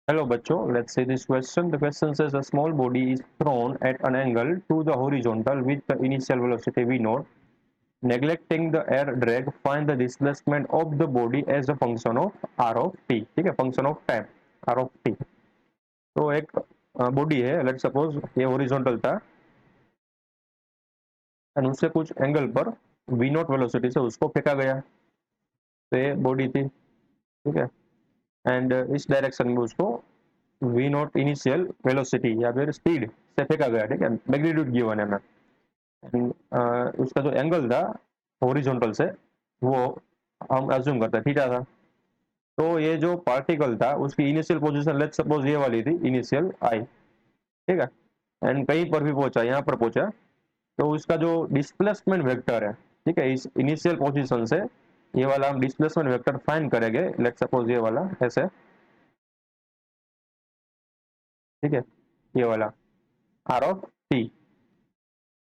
Hello, बच्चों. Let's see this question. The question says a small body is thrown at an angle to the horizontal with the initial velocity v naught. Neglecting the air drag, find the displacement of the body as a function of r of t. ठीक है, function of time r of t. तो एक body है, let suppose ये horizontal था and उससे कुछ angle पर v नॉट वेलोसिटी से उसको फेंका गया. तो ये बॉडी थी, ठीक है, एंड इस डायरेक्शन में उसको v नॉट इनिशियल वेलोसिटी या फिर स्पीड से फेंका गया. ठीक है, मैग्नीट्यूड गिवन है मैं. उसका जो एंगल था हॉरिजॉन्टल से वो हम अज्यूम करते हैं थीटा था. तो ये जो पार्टिकल था उसकी इनिशियल पोजीशन लेट्स सपोज ये वाली थी, इनिशियल आई. ठीक है, एंड कहीं पर भी पहुंचा, यहाँ पर पहुंचा, तो उसका जो डिस्प्लेसमेंट वेक्टर है, ठीक है, इस इनिशियल पोजीशन से ये वाला हम डिस्प्लेसमेंट वेक्टर फाइंड करेंगे. लेट्स सपोज ये वाला ऐसे, ठीक है, ये वाला आर ऑफ टी.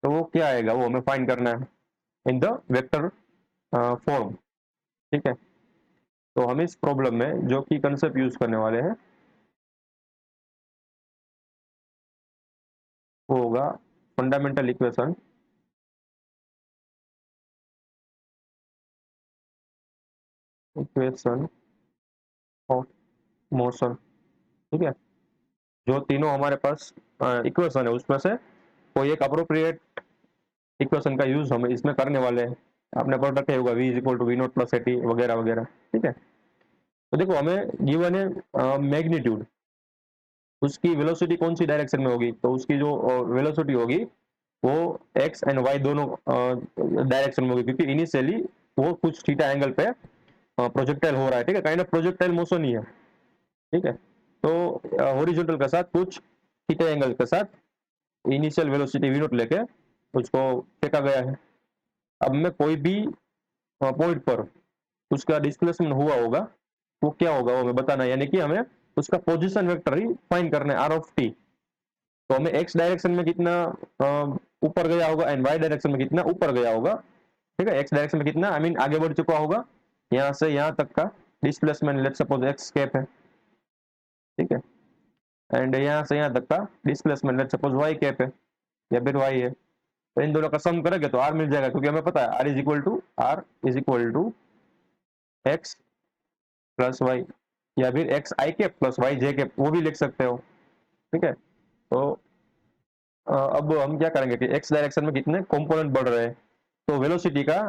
तो वो क्या आएगा वो हमें फाइंड करना है इन द वेक्टर फॉर्म. ठीक है, तो हम इस प्रॉब्लम में जो की कंसेप्ट यूज करने वाले हैं वो होगा fundamental equation equation of motion. ठीक है, जो तीनों हमारे पास इक्वेशन है उसमें से कोई एक अप्रोप्रिएट इक्वेशन का यूज हम इसमें करने वाले हैं. आपने पढ़ रखे होगा v is equal to v naught plus a t वगैरह वगैरह. ठीक है, तो देखो हमें गिवन है मैग्नीट्यूड, उसकी वेलोसिटी कौन सी डायरेक्शन में होगी, तो उसकी जो वेलोसिटी होगी वो एक्स एंड वाई दोनों डायरेक्शन में होगी, क्योंकि इनिशियली वो कुछ थीटा एंगल पे प्रोजेक्टाइल हो रहा है. ठीक है, काइंड ऑफ प्रोजेक्टाइल मोशन ही है. ठीक है, तो हॉरिजॉन्टल के साथ कुछ थीटा एंगल के साथ इनिशियल वेलोसिटी वी नॉट लेके उसको फेंका गया है. अब मैं कोई भी पॉइंट पर उसका डिस्प्लेसमेंट हुआ होगा वो क्या होगा वो हमें बताना है, यानी कि हमें उसका पोजीशन वेक्टर ही फाइंड करना है आर ऑफ टी. तो हमें एक्स डायरेक्शन में कितना ऊपर गया होगा एंड वाई डायरेक्शन में कितना ऊपर गया होगा. ठीक है, एक्स डायरेक्शन में कितना आई मीन आगे बढ़ चुका होगा यहाँ से यहाँ तक का displacement let's suppose x cap है. ठीक है, एंड यहाँ से यहाँ तक का displacement let's suppose y cap है या फिर वाई है. तो इन दोनों का सम करेंगे तो आर मिल जाएगा, क्योंकि हमें पता है r is equal to x plus y या फिर x i cap plus y j cap, वो भी लिख सकते हो. ठीक है, तो अब हम क्या करेंगे कि एक्स डायरेक्शन में कितने कंपोनेंट बढ़ रहे हैं. तो वेलोसिटी का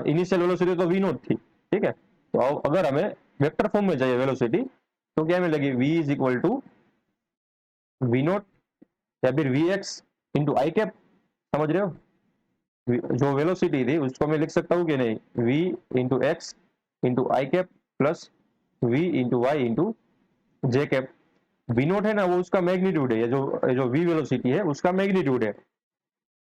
इनिशियल वेलोसिटी तो वी नॉट थी. ठीक है, तो अगर हमें वेक्टर फॉर्म में चाहिए वेलोसिटी तो क्या मिलेगी, v is equal to v naught या फिर v x into i cap. समझ रहे हो, जो वेलोसिटी थी उसको मैं लिख सकता हूँ कि नहीं, v into x into i cap plus v into y into j cap. V naught है ना वो उसका मैग्नीट्यूड है, ये जो v वेलोसिटी है उसका मैग्नीट्यूड है.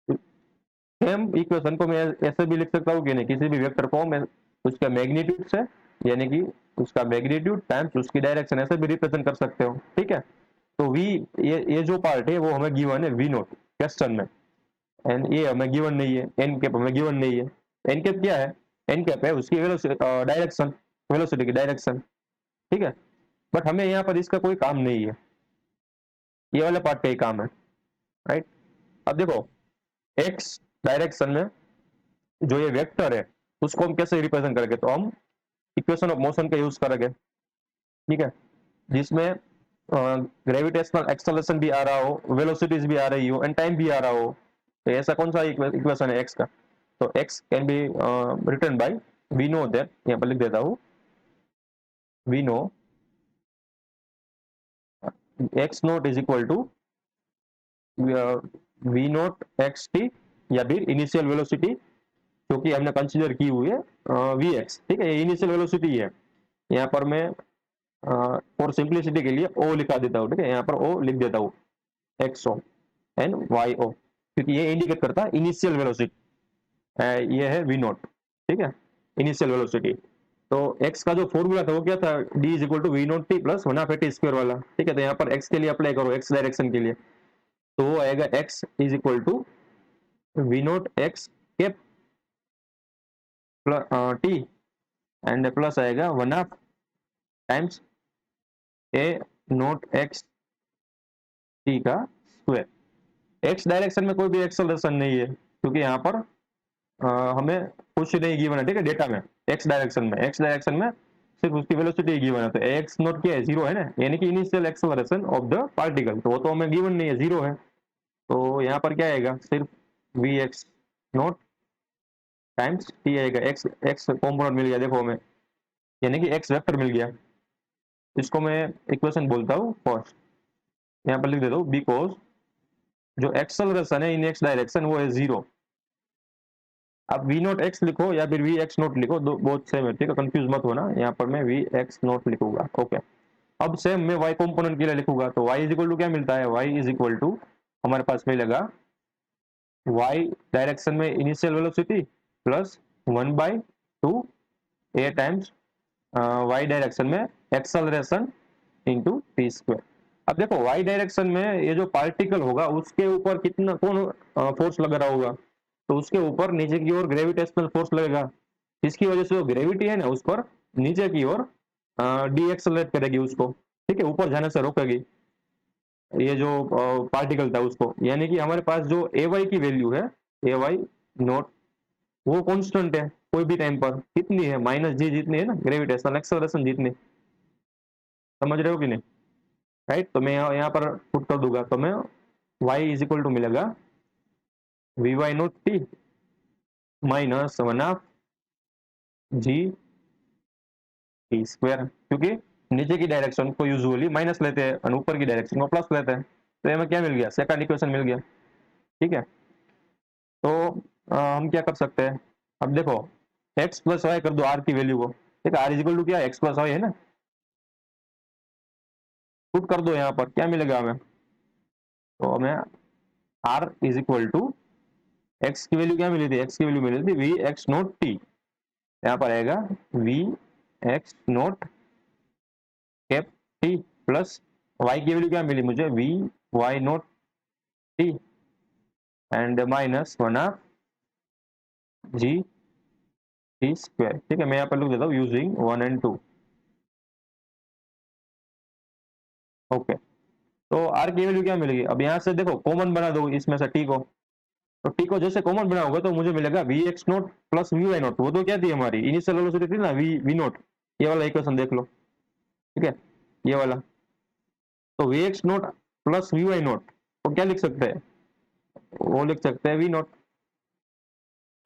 सेम इक्वेशन को मैं ऐसे भी लिख सकता हूँ कि नहीं, किसी भी वेक्टर फॉर्म में उसका मैग्नीट्यूड से यानी कि उसका मैग्नीट्यूड टाइम्स उसकी डायरेक्शन ऐसे भी रिप्रेजेंट कर सकते हो. ठीक है, तो v ये जो पार्ट है वो हमें गिवन है वी नॉट क्वेश्चन में, एंड ये हमें गिवन नहीं है, एन कैप हमें गिवन नहीं है. एन कैप क्या है, एन कैप है उसकी डायरेक्शन, वेलोसिटी की डायरेक्शन. ठीक है, बट हमें यहाँ पर इसका कोई काम नहीं है, ये वाला पार्ट का ही काम है. राइट, अब देखो एक्स डायरेक्शन में जो ये वेक्टर है उसको हम कैसे रिप्रेजेंट करेंगे, तो हम इक्वेशन ऑफ मोशन का यूज करेंगे. ठीक है, जिसमें ग्रेविटेशनल एक्सेलरेशन भी आ रहा हो, वेलोसिटीज भी आ रही हो एंड टाइम भी आ रहा हो. तो ऐसा कौन सा इक्वेशन है एक्स का, तो x can be written by we know that, यहाँ पर लिख देता हूँ, we know x naught is equal to v naught x t या फिर इनिशियल वेलोसिटी क्योंकि हमने कंसीडर की हुई है वी एक्स. ठीक है, ये इनिशियल वेलोसिटी है. यहाँ पर मैं फॉर सिंप्लिसिटी के लिए ओ लिखा देता हूँ. ठीक है, यहाँ पर ओ लिख देता हूँ, x o and y o, क्योंकि ये इंडिकेट करता है इनिशियल वेलोसिटी. ये है वी नॉट. ठीक है, इनिशियल वेलोसिटी. तो x का जो फॉर्मूला था वो क्या था, d is equal to v naught t plus one of a t square वाला. ठीक है, तो यहाँ पर x के लिए अप्लाई करो, x डायरेक्शन के लिए, तो वो आएगा x is equal to v naught x cap t and plus आएगा one of times a naught x t का स्क्वायर। एक्स डायरेक्शन में कोई भी एक्सेलरेशन नहीं है क्योंकि यहाँ पर हमें कुछ नहीं गिवन है, ठीक है, डेटा में। एक्स डायरेक्शन में सिर्फ उसकी वेलोसिटी गिवन है, तो एक्स नॉट क्या है, जीरो है ना, यानी कि initial acceleration of the particle, तो वो तो हमें गिवन नहीं है, जीरो है। तो यहाँ पर क्या आएगा, सिर्फ v x naught times t आएगा। एक्स एक्स कॉम्पोनेंट मिल गया देखो हमें, यानी कि एक्स वेक्टर मिल गया। इसको मैं इक्वेशन बोलता हूँ फर्स्ट, यहाँ पर लिख देता हूँ, बिकॉज जो एक्सेलरेशन है इन एक्स डायरेक्शन वो है जीरो। आप वी नोट एक्स लिखो या फिर वी एक्स नोट लिखो, दो बहुत सेम है, ठीक है, कंफ्यूज मत होना। यहाँ पर मैं वी एक्स नोट लिखूंगा, ओके। अब सेम मैं वाई कॉम्पोनेंट के लिए लिखूंगा, तो वाई इज इक्वल टू क्या मिलता है, वाई इज इक्वल टू हमारे पास मिलेगा वाई डायरेक्शन में इनिशियल वेलोसिटी प्लस 1/2 ए टाइम्स वाई डायरेक्शन में एक्सेलरेशन इंटू टी स्क्वायर। अब देखो वाई डायरेक्शन में ये जो पार्टिकल होगा उसके ऊपर कितना कौन फोर्स लग रहा होगा, तो उसके ऊपर नीचे की ओर ग्रेविटेशनल फोर्स लगेगा, जिसकी वजह से जो ग्रेविटी है ना उस पर नीचे की ओर डी एक्सेलरेट करेगी उसको, ठीक है, ऊपर जाने से रोकेगी ये जो पार्टिकल था उसको। यानी कि हमारे पास जो ए वाई की वैल्यू है, ए वाई नॉट, वो कांस्टेंट है कोई भी टाइम पर, कितनी है, माइनस जी जितनी है ना ग्रेविटेशनल एक्सेलरेशन जितनी, समझ रहे हो कि नहीं, राइट। तो मैं यहाँ पर पुट कर दूंगा, तो मैं वाई इज इक्वल टू मिलेगा v y naught t minus 1/2 g t square, क्योंकि नीचे की डायरेक्शन को यूजुअली माइनस लेते हैं और ऊपर की डायरेक्शन को प्लस लेते हैं। तो हमें क्या मिल गया, सेकंड इक्वेशन मिल गया, ठीक है। तो हम क्या कर सकते हैं, अब देखो एक्स प्लस वाई कर दो आर की वैल्यू को, ठीक है, आर इज इक्वल टू क्या है, एक्स प्लस वाई है ना, पुट कर दो यहाँ पर, क्या मिलेगा हमें, तो हमें r is equal to x की वैल्यू क्या मिली थी, एक्स की वैल्यू मिली थी वी एक्स नोट टी, यहाँ पर आएगा v x naught cap t plus y की वैल्यू क्या मिली मुझे, v y naught t and minus 1/2 g t square, ठीक है। मैं यहाँ पर लिख देता हूँ यूजिंग 1 and 2, ओके। तो आर की वैल्यू क्या मिलेगी, अब यहाँ से देखो कॉमन बना दो इसमें से टी को, तो टी को जैसे कॉमन बनाओगे तो मुझे मिलेगा v x naught plus v y naught, वो तो क्या थी हमारी इनिशियल वेलोसिटी थी ना, वी वी नोट, ये वाला इक्वेशन देख लो, ठीक है, ये वाला। तो v x naught plus v y naught तो क्या लिख सकते हैं, वो लिख सकते हैं v naught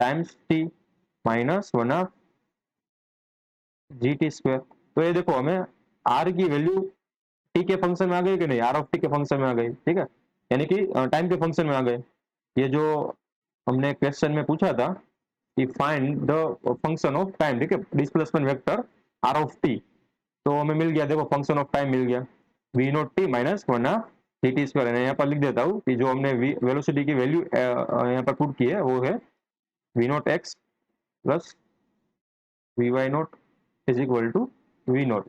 times t minus 1/2 g t square. तो ये देखो हमें आर की वैल्यू टी के फंक्शन में आ गई कि नहीं, आर ऑफ टी के फंक्शन में आ गई, ठीक है, यानी कि टाइम के फंक्शन में आ गए। ये जो हमने क्वेश्चन में पूछा था कि find the function of time, ठीक है, displacement vector r of t, तो हमें मिल गया, देखो फंक्शन ऑफ टाइम मिल गया v naught t minus 1/2 g t square. यहाँ पर लिख देता हूँ कि जो हमने वेलोसिटी की वैल्यू यहाँ पर पुट की है वो है v naught x plus v y naught is equal to v naught.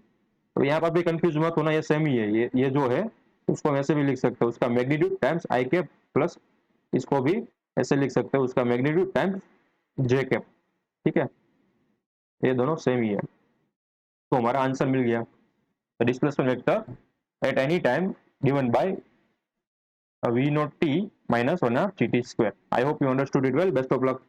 तो यहाँ पर भी कंफ्यूज मत होना, ये सेम ही है, ये जो है उसको वैसे भी लिख सकते हो, उसका magnitude times I cap plus इसको भी ऐसे लिख सकते हो, उसका मैग्नीट्यूड टाइम्स जे कैप, ठीक है, ये दोनों सेम ही है। तो हमारा आंसर मिल गया, displacement vector at any time given by v naught t minus 1/2 gt square. I hope you understood it well. Best of luck.